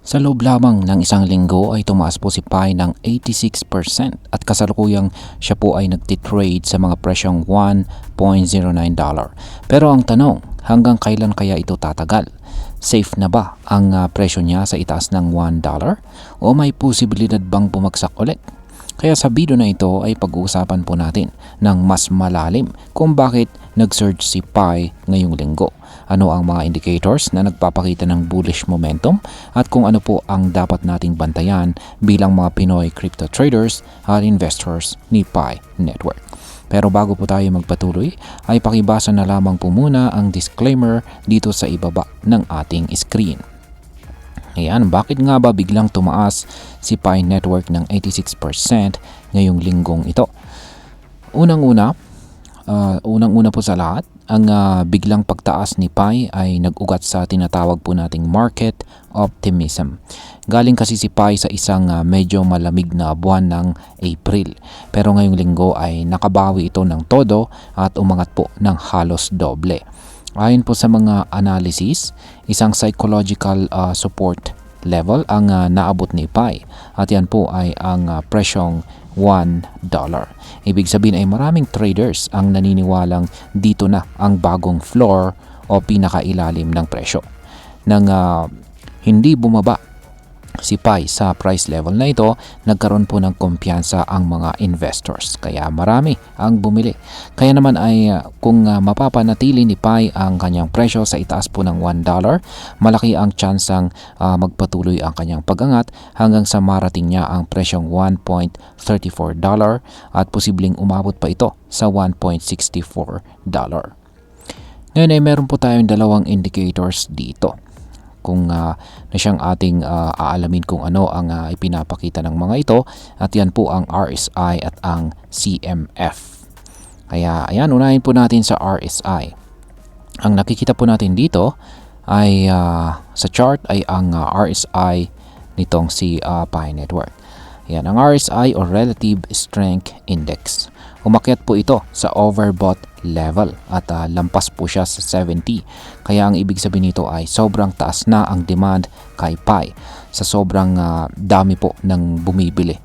Sa loob lamang ng isang linggo ay tumaas po si Pi ng 86% at kasalukuyang siya po ay nagtitrade sa mga presyong $1.09. Pero ang tanong, hanggang kailan kaya ito tatagal? Safe na ba ang presyo niya sa itaas ng $1 o may posibilidad bang bumagsak ulit? Kaya sa video na ito ay pag-uusapan po natin ng mas malalim kung bakit nag-surge si Pi ngayong linggo. Ano ang mga indicators na nagpapakita ng bullish momentum at kung ano po ang dapat nating bantayan bilang mga Pinoy crypto traders at investors ni Pi Network. Pero bago po tayo magpatuloy ay pakibasa na lamang po muna ang disclaimer dito sa ibaba ng ating screen. Ayan, bakit nga ba biglang tumaas si Pi Network ng 86% ngayong linggong ito? Unang-una po sa lahat, ang biglang pagtaas ni Pi ay nag-ugat sa tinatawag po nating market optimism. Galing kasi si Pi sa isang medyo malamig na buwan ng April. Pero ngayong linggo ay nakabawi ito ng todo at umangat po ng halos doble. Ayon po sa mga analysis, isang psychological support level ang naabot ni Pi at yan po ay ang presyong $1. Ibig sabihin ay maraming traders ang naniniwalang dito na ang bagong floor o pinakailalim ng presyo. Nang hindi bumaba si Pi sa price level na ito, nagkaroon po ng kumpiyansa ang mga investors. Kaya marami ang bumili. Kaya naman ay kung mapapanatili ni Pi ang kanyang presyo sa itaas po ng $1, malaki ang tsansang magpatuloy ang kanyang pag-angat hanggang sa marating niya ang presyong $1.34 at posibleng umabot pa ito sa $1.64. Ngayon ay meron po tayong dalawang indicators dito kung na siyang ating aalamin kung ano ang ipinapakita ng mga ito at yan po ang RSI at ang CMF. Kaya ayan, unahin po natin sa RSI. Ang nakikita po natin dito ay sa chart ay ang RSI nitong si Pi Network. Yan ang RSI o Relative Strength Index. Umakyat po ito sa overbought level at lampas po siya sa 70. Kaya ang ibig sabihin nito ay sobrang taas na ang demand kay Pi sa sobrang dami po ng bumibili.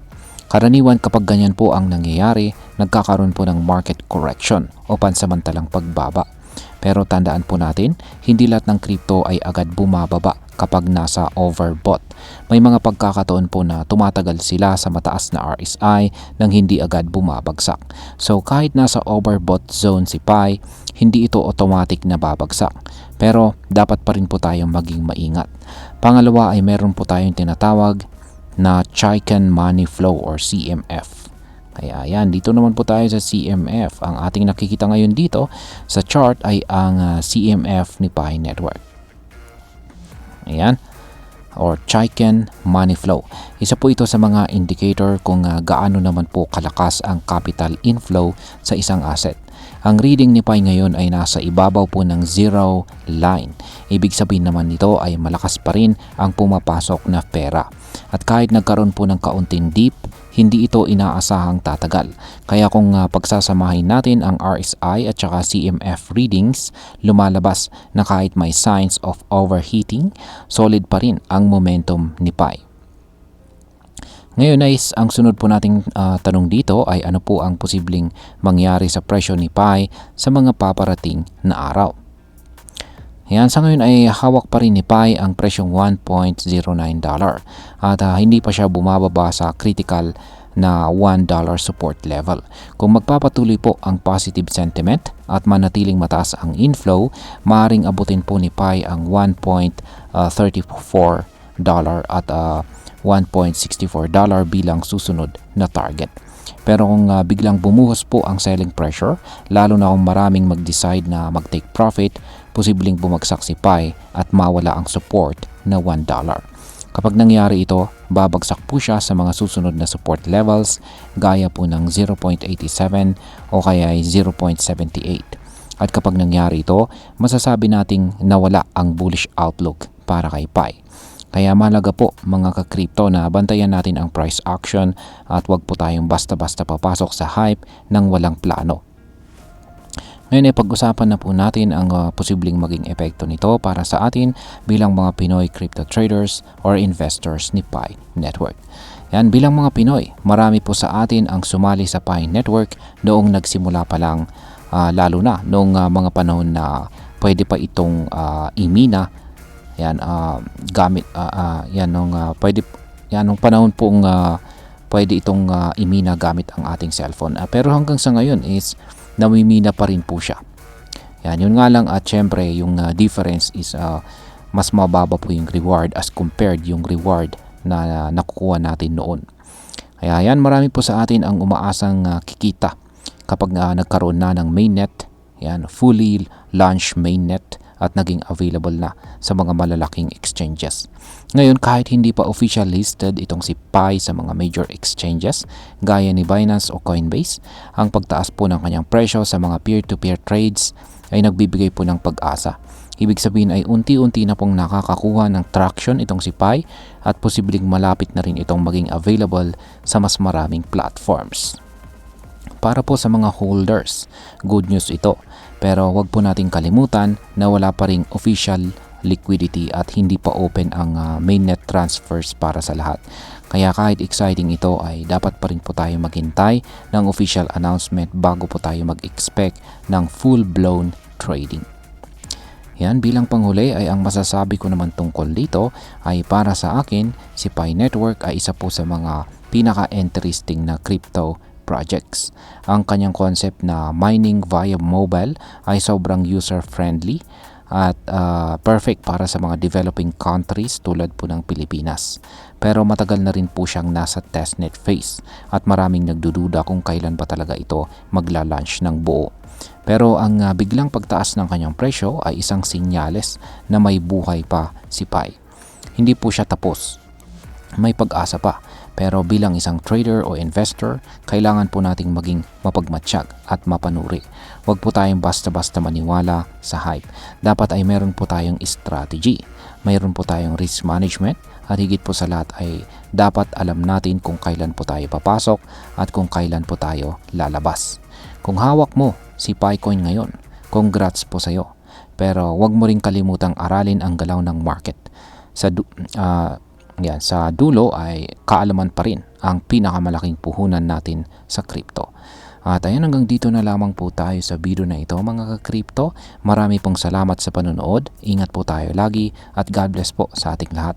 Karaniwan kapag ganyan po ang nangyayari, nagkakaroon po ng market correction o pansamantalang pagbaba. Pero tandaan po natin, hindi lahat ng crypto ay agad bumababa kapag nasa overbought. May mga pagkakataon po na tumatagal sila sa mataas na RSI nang hindi agad bumabagsak. So kahit nasa overbought zone si Pi, hindi ito automatic na babagsak. Pero dapat pa rin po tayong maging maingat. Pangalawa ay meron po tayong tinatawag na Chaikin Money Flow or CMF. Kaya yan, dito naman po tayo sa CMF. Ang ating nakikita ngayon dito sa chart ay ang CMF ni Pi Network. Ayan, or Chaikin Money Flow. Isa po ito sa mga indicator kung gaano naman po kalakas ang capital inflow sa isang asset. Ang reading ni Pi ngayon ay nasa ibabaw po ng zero line. Ibig sabihin naman nito ay malakas pa rin ang pumapasok na pera. At kahit nagkaroon po ng kaunting dip, hindi ito inaasahang tatagal. Kaya kung pagsasamahin natin ang RSI at saka CMF readings, lumalabas na kahit may signs of overheating, solid pa rin ang momentum ni Pi. Ngayon guys, ang sunod po nating tanong dito ay ano po ang posibleng mangyari sa presyo ni Pi sa mga paparating na araw. Yan, sa ngayon ay hawak pa rin ni Pi ang presyong $1.09 at hindi pa siya bumababa sa critical na $1 support level. Kung magpapatuloy po ang positive sentiment at manatiling mataas ang inflow, maaaring abutin po ni Pi ang $1.34 at $1.64 bilang susunod na target. Pero kung biglang bumuhos po ang selling pressure, lalo na kung maraming mag-decide na mag-take profit, posibleng bumagsak si Pi at mawala ang support na $1. Kapag nangyari ito, babagsak po siya sa mga susunod na support levels gaya po ng 0.87 o kaya 0.78. At kapag nangyari ito, masasabi nating nawala ang bullish outlook para kay Pi. Kaya mahalaga po mga ka-crypto na bantayan natin ang price action at wag po tayong basta-basta papasok sa hype ng walang plano. Ngayon ay pag-usapan na po natin ang posibleng maging epekto nito para sa atin bilang mga Pinoy crypto traders or investors ni Pi Network. Yan, bilang mga Pinoy, marami po sa atin ang sumali sa Pi Network noong nagsimula pa lang, lalo na noong mga panahon na pwede pa itong imina. Yan, gamit yan nung pwede yan nung panahon pong pwede itong imina gamit ang ating cellphone. Pero hanggang sa ngayon is namimina pa rin po siya. Yan, yun nga lang at syempre yung difference is mas mababa po yung reward as compared yung reward na nakukuha natin noon. Kaya yan, marami po sa atin ang umaasang kikita kapag nagkaroon na ng mainnet, yan, fully launched mainnet at naging available na sa mga malalaking exchanges. Ngayon, kahit hindi pa official listed itong si Pi sa mga major exchanges gaya ni Binance o Coinbase, ang pagtaas po ng kanyang presyo sa mga peer-to-peer trades ay nagbibigay po ng pag-asa. Ibig sabihin ay unti-unti na pong nakakakuha ng traction itong si Pi at posibleng malapit na rin itong maging available sa mas maraming platforms. Para po sa mga holders, good news ito. Pero wag po nating kalimutan na wala pa ring official liquidity at hindi pa open ang mainnet transfers para sa lahat. Kaya kahit exciting ito ay dapat pa rin po tayo maghintay ng official announcement bago po tayo mag-expect ng full-blown trading. Yan, bilang panghuli ay ang masasabi ko naman tungkol dito ay para sa akin, si Pi Network ay isa po sa mga pinaka-interesting na crypto projects. Ang kanyang concept na mining via mobile ay sobrang user-friendly at perfect para sa mga developing countries tulad po ng Pilipinas. Pero matagal na rin po siyang nasa testnet phase at maraming nagdududa kung kailan ba talaga ito magla-launch ng buo. Pero ang biglang pagtaas ng kanyang presyo ay isang sinyales na may buhay pa si Pi. Hindi po siya tapos. May pag-asa pa. Pero bilang isang trader o investor, kailangan po nating maging mapagmatsyag at mapanuri. Huwag po tayong basta-basta maniwala sa hype. Dapat ay meron po tayong strategy. Mayroon po tayong risk management at higit po sa lahat ay dapat alam natin kung kailan po tayo papasok at kung kailan po tayo lalabas. Kung hawak mo si Picoin ngayon, congrats po sa'yo. Pero huwag mo rin kalimutang aralin ang galaw ng market. Sa dulo ay kaalaman pa rin ang pinakamalaking puhunan natin sa crypto. At ayan, hanggang dito na lamang po tayo sa video na ito mga ka-crypto. Marami pong salamat sa panonood. Ingat po tayo lagi at God bless po sa ating lahat.